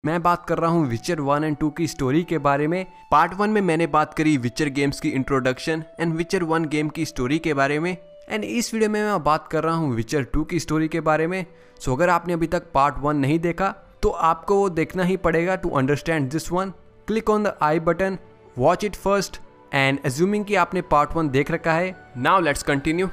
मैं बात कर रहा हूँ विचर 1 एंड 2 की स्टोरी के बारे में। पार्ट 1 में मैंने बात करी विचर गेम्स की इंट्रोडक्शन एंड विचर 1 गेम की स्टोरी के बारे में, एंड इस वीडियो में मैं बात कर रहा हूँ विचर 2 की स्टोरी के बारे में। सो अगर आपने अभी तक पार्ट 1 नहीं देखा तो आपको वो देखना ही पड़ेगा to understand this one. Click on the I button, watch it first, and assuming कि आपने पार्ट 1 देख रखा है, नाउ लेट्स कंटिन्यू।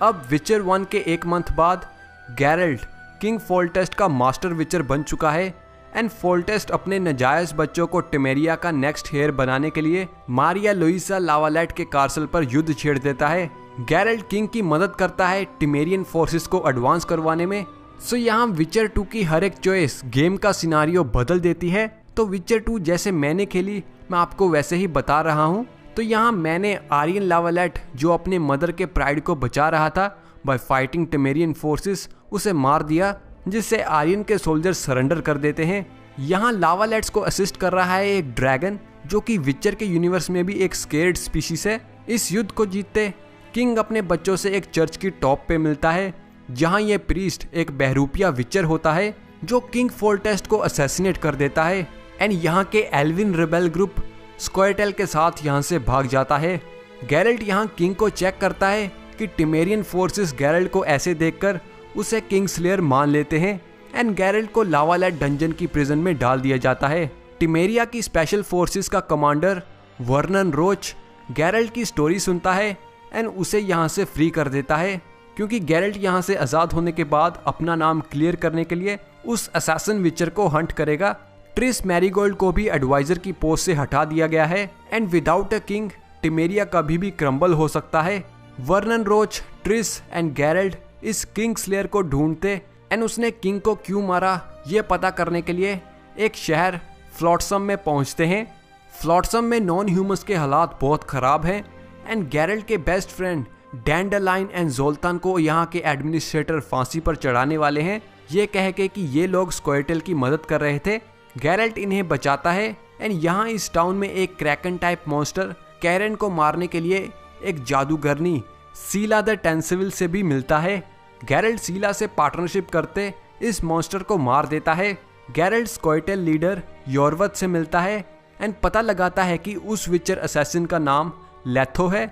अब विचर 1 के एक मंथ बाद गैरल्ट किंग फोल्टेस्ट का मास्टर विचर बन चुका है, एंड फोल्टेस्ट अपने नाजायज बच्चों को टिमेरिया का नेक्स्ट हेयर बनाने के लिए मारिया लुइसा लावालेट के कासल पर युद्ध छेड़ देता है। गैरल्ट किंग की मदद करता है टिमेरियन फोर्सेस को एडवांस करवाने में। सो यहाँ विचर 2 की हर एक चॉइस गेम का सिनारियो बदल देती है। तो विचर 2 जैसे मैंने खेली मैं आपको वैसे ही बता रहा हूँ। तो यहाँ मैंने आर्यन लावालेट जो अपने मदर के प्राइड को बचा रहा था बाय फाइटिंग टिमेरियन फोर्सेस, उसे मार दिया, जिससे आर्यन के सोल्जर सरेंडर कर देते हैं। यहाँ लावालेट्स को असिस्ट कर रहा है एक ड्रैगन जो कि विचर के यूनिवर्स में भी एक स्केर्ड स्पीशीज है। इस युद्ध को जीतते किंग अपने बच्चों से एक चर्च की टॉप पे मिलता है, जहाँ ये प्रीस्ट एक बहरूपिया विचर होता है जो किंग फोल्टेस्ट को असैसिनेट कर देता है, एंड यहाँ के एल्विन रिबेल ग्रुप स्क्वायटेल के साथ यहाँ से भाग जाता है। गैरल्ट यहाँ किंग को चेक करता है कि टिमेरियन फोर्सेस गैरल्ट को ऐसे देखकर उसे किंग स्लेयर मान लेते हैं, एंड गैरल्ट को लावालेट डंजन की प्रिजन में डाल दिया जाता है। टिमेरिया की स्पेशल फोर्सेस का कमांडर वर्नन रोच गैरल्ट की स्टोरी सुनता है एंड उसे यहाँ से फ्री कर देता है, क्योंकि गैरल्ट यहाँ से आज़ाद होने के बाद अपना नाम क्लियर करने के लिए उस असैसिन विचर को हंट करेगा। ट्रिस मैरीगोल्ड को भी एडवाइजर की पोस्ट से हटा दिया गया है, एंड विदाउट अ किंग टिमेरिया कभी भी क्रम्बल हो सकता है। वर्नन रोच, ट्रिस एंड गैरल्ट इस किंग स्लेयर को ढूंढते एंड उसने किंग को क्यों मारा ये पता करने के लिए एक शहर फ्लोट्सम में पहुंचते हैं। फ्लोट्सम में नॉन ह्यूमंस के हालात बहुत ख़राब हैं, एंड गैरल्ट के बेस्ट फ्रेंड डैंडरलाइन एंड जोल्तान को यहाँ के एडमिनिस्ट्रेटर फांसी पर चढ़ाने वाले हैं, ये कह के कि ये लोग स्क्वायटेल की मदद कर रहे थे। गैरल्ट इन्हें बचाता है, एंड यहाँ इस टाउन में एक क्रैकन टाइप मॉन्स्टर कैरन को मारने के लिए एक जादूगरनी सीला द टेंसिविल से भी मिलता है। गैरल्ट सीला से पार्टनरशिप करते इस मॉन्स्टर को मार देता है। गैरल्ट स्क्वायटेल लीडर योरवत से मिलता है एंड पता लगाता है कि उस विचर असैसिन का नाम लेथो है,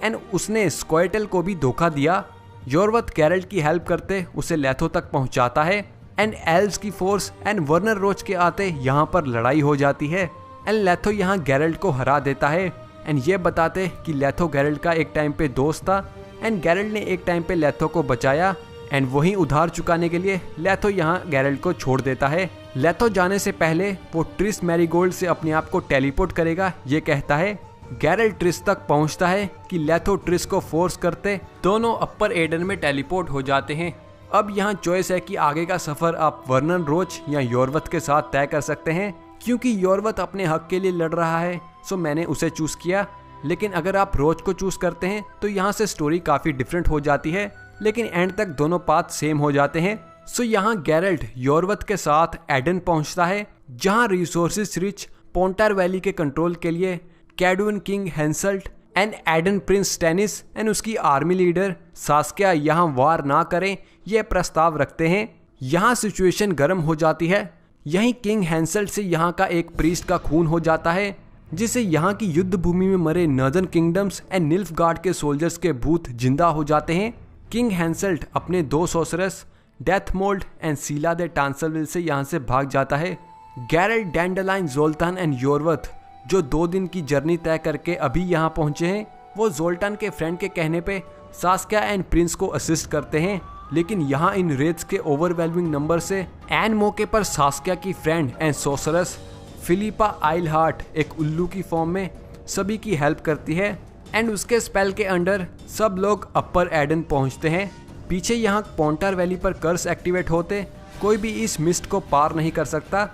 एंड उसने स्क्वायटेल को भी धोखा दिया। योरवत गैरल्ट की हेल्प करते उसे लेथो तक पहुंचाता है, एंड एल्व्स की फोर्स एंड वर्नर रोच के आते यहाँ पर लड़ाई हो जाती है, एंड लेथो यहाँ गैरल्ट को हरा देता है, एंड ये बताते कि लेथो गैरल्ट का एक टाइम पे दोस्त था, एंड गैरल्ट ने एक टाइम पे लेथो को बचाया, एंड वहीं उधार चुकाने के लिए लेथो यहाँ गैरल्ट को छोड़ देता है। लेथो जाने से पहले वो ट्रिस मैरीगोल्ड से अपने आप को टेलीपोर्ट करेगा ये कहता है। गैरल्ट ट्रिस तक पहुंचता है कि लेथो ट्रिस को फोर्स करते दोनों अपर एडन में टेलीपोर्ट हो जाते हैं। अब यहाँ चॉइस है कि आगे का सफर आप वर्नन रोच या योरवत के साथ तय कर सकते हैं। क्योंकि योरवत अपने हक के लिए लड़ रहा है सो मैंने उसे चूज किया, लेकिन अगर आप रोच को चूज करते हैं तो यहाँ से स्टोरी काफी डिफरेंट हो जाती है, लेकिन एंड तक दोनों पाथ सेम हो जाते हैं। सो यहाँ गैरल्ट योरवत के साथ एडन पहुंचता है, जहाँ रिसोर्सेज रिच पोंटार वैली के कंट्रोल के लिए Kaedwen king Henselt and Aedirn prince Stennis and उसकी आर्मी लीडर सास्किया यहाँ वार ना करें यह प्रस्ताव रखते हैं। यहाँ सिचुएशन गर्म हो जाती है। यहीं किंग हेंसल्ट से यहाँ का एक प्रीस्ट का खून हो जाता है, जिससे यहाँ की युद्ध भूमि में मरे नॉर्दर्न किंगडम्स एंड निल्फगार्ड के सोल्जर्स के भूत जिंदा हो जाते हैं। किंग हेंसल्ट अपने 2 सोसरस डेथ मोल्ड एंड सीला द टांसलविल से यहाँ से भाग जाता है। गैरल्ट, डैंडरलाइन, जोल्तान एंड योरवत जो 2 दिन की जर्नी तय करके अभी यहाँ पहुंचे हैं, वो जोल्टान के फ्रेंड के कहने पे सास्किया एंड प्रिंस को असिस्ट करते हैं, लेकिन यहाँ इन रेड्स के ओवरवेलमिंग नंबर से एन मौके पर सास्किया की फ्रेंड एंड सोसरस फिलिपा आइलहार्ट एक उल्लू की फॉर्म में सभी की हेल्प करती है, एंड उसके स्पेल के अंडर सब लोग अपर एडन पहुंचते हैं। पीछे यहाँ पोंटार वैली पर कर्स एक्टिवेट होते कोई भी इस मिस्ट को पार नहीं कर सकता।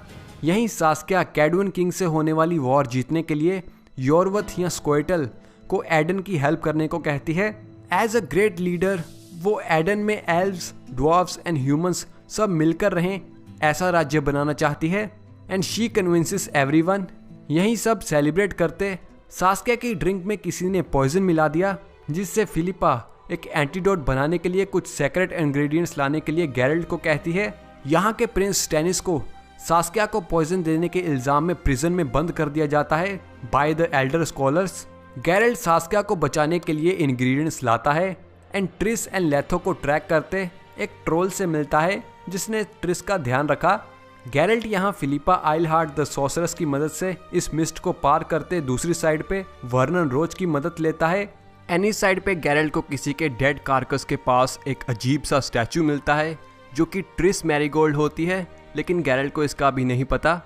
यहीं सास्किया कैडुइन किंग से होने वाली वॉर जीतने के लिए योरवत या स्क्वायटेल को एडन की हेल्प करने को कहती है। एज अ ग्रेट लीडर वो एडन में एल्व्स, ड्वार्फ्स एंड ह्यूमंस सब मिलकर रहें ऐसा राज्य बनाना चाहती है, एंड शी कन्विंसेस एवरीवन। यहीं सब सेलिब्रेट करते सास्किया की ड्रिंक में किसी ने पॉइजन मिला दिया, जिससे फिलिपा एक एंटीडोट बनाने के लिए कुछ सेक्रेट इंग्रेडिएंट्स लाने के लिए गैरल्ट को कहती है। यहाँ के प्रिंस स्टेनिस को सास्किया को पॉइजन देने के इल्जाम में प्रिजन में बंद कर दिया जाता है बाय द एल्डर स्कॉलर्स। गैरल्ट सास्किया को बचाने के लिए इंग्रेडिएंट्स लाता है एंड ट्रिस एंड लेथो को ट्रैक करते एक ट्रोल से मिलता है जिसने ट्रिस का ध्यान रखा। गैरल्ट यहाँ फिलिपा आइलहार्ट द सॉर्सरस की मदद से इस मिस्ट को पार करते दूसरी साइड पे वर्नन रोज की मदद लेता है। एंड इस साइड पे गैरल्ट को किसी के डेड कार्कस के पास एक अजीब सा स्टैचू मिलता है जो कि ट्रिस मैरीगोल्ड होती है, लेकिन गैरल्ट को इसका भी नहीं पता।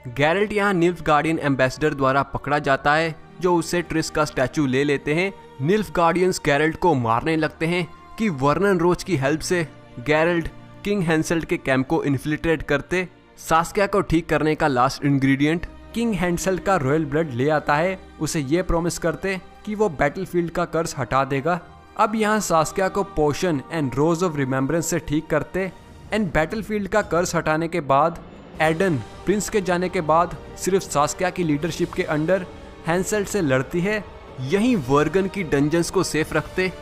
गैरल्ट यहाँ निल्फगार्डियन एम्बेसडर द्वारा पकड़ा जाता है जो उससे ट्रिस का स्टैचू ले लेते हैं। निल्फगार्डियंस गैरल्ट को मारने लगते हैं कि वर्नन रोज की हेल्प से गैरल्ट किंग हैंसेल्ड के कैंप को इन्फिल्ट्रेट करते सास्किया को ठीक करने का लास्ट इंग्रेडिएंट किंग हैंसेल्ड का रॉयल ब्लड ले आता है, उसे ये प्रॉमिस करते कि वो बैटलफील्ड का कर्ज हटा देगा। अब यहाँ सास्किया को पोशन एंड रोज ऑफ रिमेम्बरेंस से ठीक करते एंड बैटलफील्ड का कर्ज हटाने के बाद एडन प्रिंस के जाने के बाद सिर्फ सास्किया की लीडरशिप के अंडर हैंसेल्ड से लड़ती है। यहीं वर्गन की डंजन्स को सेफ रखते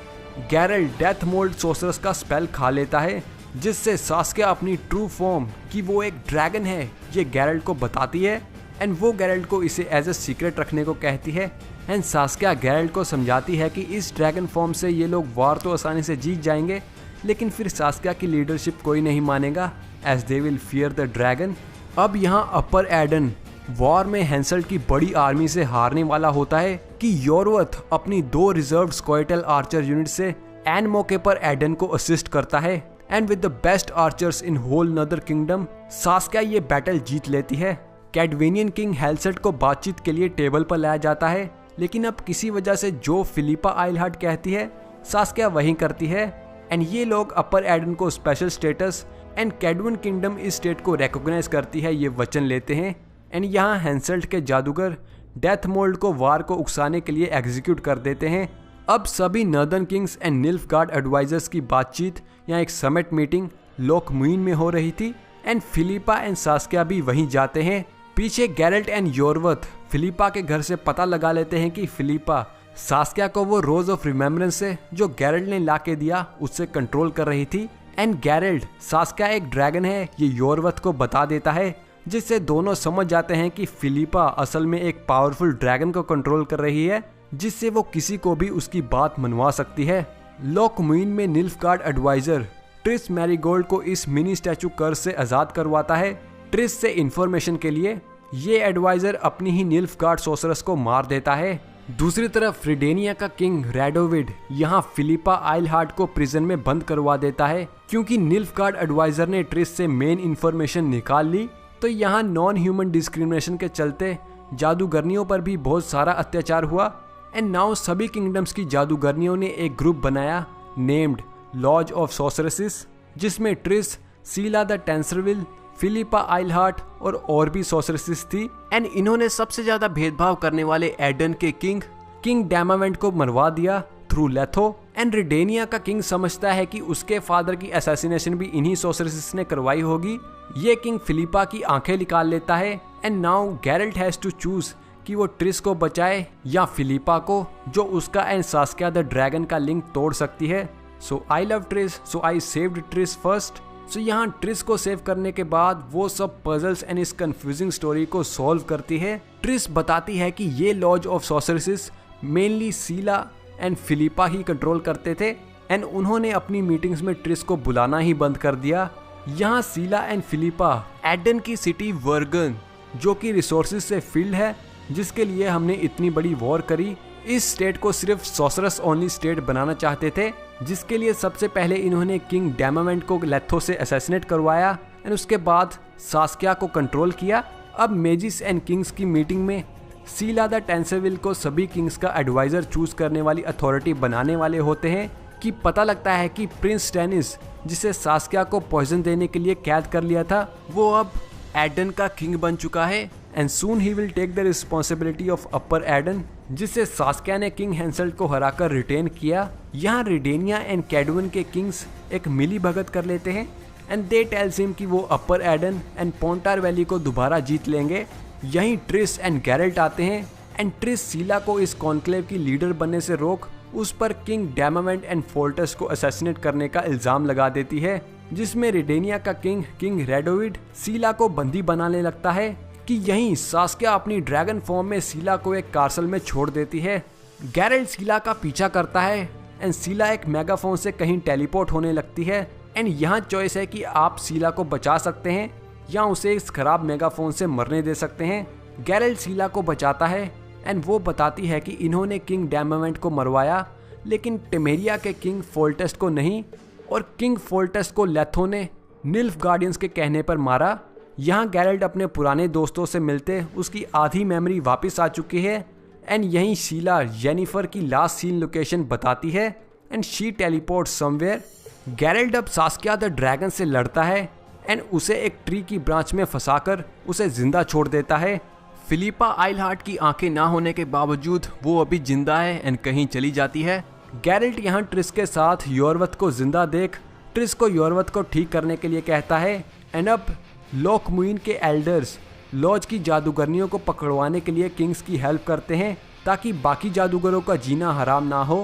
गैरल्ट डेथ मोल्ड सोर्सरस का स्पेल खा लेता है जिससे सास्किया अपनी ट्रू फॉर्म कि वो एक ड्रैगन है ये गैरल्ट को बताती है एंड वो गैरल्ट को इसे एज ए सीक्रेट रखने को कहती है। एंड सास्किया गैरल्ट को समझाती है कि इस ड्रैगन फॉर्म से ये लोग वार तो आसानी से जीत जाएंगे, लेकिन फिर सास्किया की लीडरशिप कोई नहीं मानेगा as they will fear the dragon. अब यहाँ अपर एडन वॉर में हैंसेल्ड की बड़ी आर्मी से हारने वाला होता है कि योरवथ अपनी 2 रिजर्व स्क्वाइटल आर्चर यूनिट से एन मौके पर एडन को असिस्ट करता है and with the best archers in whole नदर किंगडम सास्किया ये बैटल जीत लेती है। कैडवेनियन किंग हेल्सेट को बातचीत के लिए टेबल पर लाया जाता है, लेकिन अब किसी वजह से जो फिलिपा आइलहार्ट कहती है सास्किया वही करती है एंड ये लोग अपर एडन को स्पेशल स्टेटस एंड कैडवन किंगडम इस स्टेट को रिकॉग्नाइज करती है ये वचन लेते हैं। एंड यहाँ हैंसेल्ड के जादूगर डेथ मोल्ड को वार को उकसाने के लिए एग्जीक्यूट कर देते हैं। अब सभी northern kings and Nilfgaard advisers की बातचीत यहाँ एक समिट मीटिंग लोकमुइन में हो रही थी एंड फिलिपा एंड सास्किया भी वहीं जाते हैं। पीछे गैरल्ट एंड योरवथ फिलिपा के घर से पता लगा लेते हैं कि फिलिपा सास्किया को वो रोज ऑफ रिमेम्बरेंस से जो गैरल्ट ने ला के दिया उससे कंट्रोल कर रही थी एंड गैरल्ट सास्किया एक ड्रैगन है ये योरवथ को बता देता है, जिससे दोनों समझ जाते हैं कि फिलिपा असल में एक पावरफुल ड्रैगन को कंट्रोल कर रही है जिससे वो किसी को भी उसकी बात मनवा सकती है। लोकमुइन में निल्फगार्ड एडवाइजर ट्रिस मैरीगोल्ड को इस मिनी स्टैचू कर्ज से आजाद करवाता है। ट्रिस से इंफॉर्मेशन के लिए ये एडवाइजर अपनी ही निल्फगार्ड सोर्सरस को मार देता है। दूसरी तरफ रिडेनिया का किंग रेडोविड यहाँ फिलिपा आइलहार्ट को प्रिजन में बंद करवा देता है क्योंकि निल्फगार्ड एडवाइजर ने ट्रिस से मेन इंफॉर्मेशन निकाल ली। तो यहाँ नॉन ह्यूमन डिस्क्रिमिनेशन के चलते जादूगरनियों पर भी बहुत सारा अत्याचार हुआ एंड नाउ सभी किंगडम्स की जादूगरनियों ने एक ग्रुप बनाया नेम्ड लॉज ऑफ सॉर्सरेसेस जिसमें ट्रिस, सीला द टेंसरविल, फिलिपा आइलहार्ट और भी सॉर्सरेसेस थी एंड इन्होंने सबसे ज्यादा भेदभाव करने वाले एडन के किंग डैमावेंट को मरवा दिया थ्रू लेथो एंड रिडेनिया का किंग समझता है कि उसके फादर की असैसिनेशन भी इन्हीं सॉर्सरेसेस ने करवाई होगी। ये किंग फिलिपा की आंखें निकाल लेता है and now Geralt has to choose कि वो ट्रिस को बचाए या फिलिपा को जो उसका एंड सास्किया द ड्रैगन का लिंक तोड़ सकती है। So I love Triss so I saved Triss first. So यहाँ ट्रिस को सेव करने के बाद वो सब पजल्स एंड इस कंफ्यूजिंग स्टोरी को सॉल्व करती है। ट्रिस बताती है कि ये lodge of sorceresses mainly Sheala and Philippa ही कंट्रोल करते थे एंड उन्होंने अपनी मीटिंग्स में ट्रिस को बुलाना ही बंद कर दिया। यहाँ सीला एंड फिलिपा एडन की सिटी वर्गन जो कि रिसोर्सेज से फिल्ड है जिसके लिए हमने इतनी बड़ी वॉर करी, इस स्टेट को सिर्फ सॉर्सरस ओनली स्टेट बनाना चाहते थे, जिसके लिए सबसे पहले इन्होंने किंग डैमावेंट को लेथो से असैसिनेट करवाया एंड उसके बाद सास्किया को कंट्रोल किया। अब मेजिस एंड किंग्स की मीटिंग में सीला द टेंसरविल को सभी किंग्स का एडवाइजर चूज करने वाली अथॉरिटी बनाने वाले होते हैं कि पता लगता है कि प्रिंस टेनिस जिसे सास्किया को पॉइजन देने के लिए कैद कर लिया था वो अब एडन का किंग बन चुका है एंड सून ही will take the responsibility of upper Aedirn, जिससे सास्किया ने किंग हैंसेल्ड को हराकर रिटेन किया। यहाँ रिडेनिया एंड कैडवन के किंग्स एक मिली भगत कर लेते हैं एंड दे टेल्स हिम कि वो अपर एडन एंड पोंटार वैली को दोबारा जीत लेंगे। यहीं ट्रिस एंड गैरल्ट आते हैं एंड ट्रिस सीला को इस कॉन्क्लेव की लीडर बनने से रोक उस पर किंग डैमावेंट एंड फोर्टस को असैसिनेट करने का इल्जाम लगा देती है। जिसमें रेडेनिया का किंग रेडोविड सीला को बंदी बनाने लगता है कि यहीं सास्किया अपनी ड्रैगन फॉर्म में सीला को एक कार्सल में छोड़ देती है। गैरेल्ट सीला का पीछा करता है एंड सीला एक मेगाफोन से कहीं टेलीपोर्ट होने लगती है एंड यहाँ चॉइस है कि आप सीला को बचा सकते हैं या उसे इस खराब मेगाफोन से मरने दे सकते हैं। गैरेल्ट सीला को बचाता है एंड वो बताती है कि इन्होंने किंग डैमोवेंट को मरवाया लेकिन टेमेरिया के किंग फोल्टेस्ट को नहीं, और किंग फोल्टेस्ट को लेथो ने निल्फ गार्डियंस के कहने पर मारा। यहाँ गैरेल्ट अपने पुराने दोस्तों से मिलते उसकी आधी मेमोरी वापस आ चुकी है एंड यहीं शीला जेनिफर की लास्ट सीन लोकेशन बताती है एंड शी टेलीपोर्ट समवेयर। गैरेल्ट अब सास्किया द ड्रैगन से लड़ता है एंड उसे एक ट्री की ब्रांच में फंसाकर उसे जिंदा छोड़ देता है। फिलिपा आइलहार्ट की आंखें ना होने के बावजूद वो अभी जिंदा है एंड कहीं चली जाती है। गैरेल्ट यहाँ ट्रिस के साथ योरवत को जिंदा देख ट्रिस को योरवत को ठीक करने के लिए कहता है एंड अब लोकमुइन के एल्डर्स लॉज की जादूगरनियों को पकड़वाने के लिए किंग्स की हेल्प करते हैं ताकि बाकी जादूगरों का जीना हराम ना हो।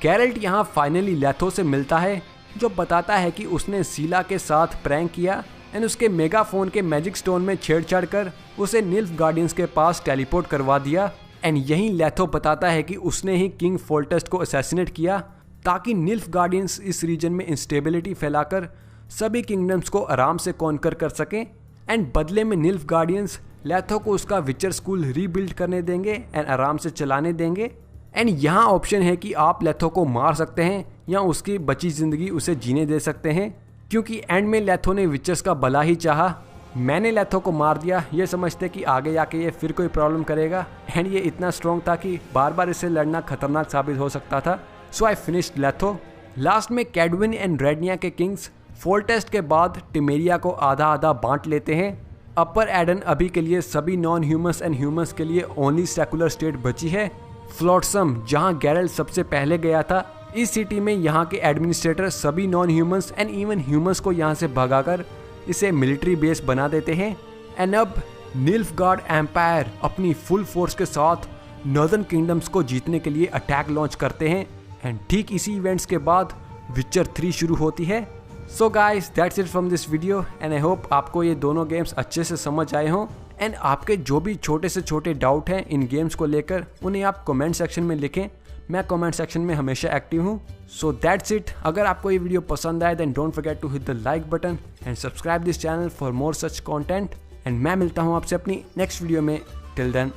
गैरेल्ट यहाँ फाइनली लेथो से मिलता है जो बताता है कि उसने सीला के साथ प्रैंक किया एंड उसके मेगाफोन के मैजिक स्टोन में छेड़छाड़ कर उसे निल्फ गार्डियंस के पास टेलीपोर्ट करवा दिया एंड यहीं लेथो बताता है कि उसने ही किंग फोल्टेस्ट को असैसिनेट किया ताकि निल्फ गार्डियंस इस रीजन में इंस्टेबिलिटी फैलाकर सभी किंगडम्स को आराम से कॉन्कर कर सकें एंड बदले में निल्फ गार्डियंस लेथो को उसका विचर स्कूल रीबिल्ड करने देंगे एंड आराम से चलाने देंगे। एंड यहाँ ऑप्शन है कि आप लेथो को मार सकते हैं या उसकी बची जिंदगी उसे जीने दे सकते हैं, क्योंकि एंड में लेथो ने विचर्स का भला ही चाहा। मैंने लेथो को मार दिया ये समझते कि आगे जाके ये फिर कोई प्रॉब्लम करेगा एंड ये इतना स्ट्रॉन्ग था कि बार बार इससे लड़ना खतरनाक साबित हो सकता था। सो आई फिनिश्ड लेथो। लास्ट में कैडविन एंड रेडनिया के किंग्स फोल्टेस्ट के बाद टिमेरिया को आधा आधा बांट लेते हैं। अपर एडन अभी के लिए सभी नॉन ह्यूमंस एंड ह्यूमंस के लिए ओनली सेकुलर स्टेट बची है। फ्लोट्सम जहां गैरेल्ट सबसे पहले गया था, इस सिटी में यहाँ के एडमिनिस्ट्रेटर सभी non humans and even humans को यहाँ से भगाकर इसे मिलिट्री बेस बना देते हैं एंड अब निल्फगार्ड एम्पायर अपनी फुल फोर्स के साथ नॉर्दर्न किंगडम्स को जीतने के लिए अटैक लॉन्च करते हैं एंड ठीक इसी इवेंट्स के बाद विचर 3 शुरू होती है। So guys that's it from this video and I hope आपको ये दोनों गेम्स अच्छे से समझ आए हों एंड आपके जो भी छोटे से छोटे डाउट हैं इन गेम्स को लेकर उन्हें आप कमेंट सेक्शन में लिखें। मैं कमेंट सेक्शन में हमेशा एक्टिव हूँ। So that's it. अगर आपको ये वीडियो पसंद आए then don't forget to hit the like button and subscribe this channel for more such content and मैं मिलता हूँ आपसे अपनी नेक्स्ट वीडियो में। Till then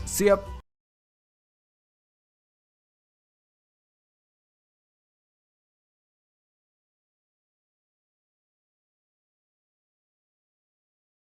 see you.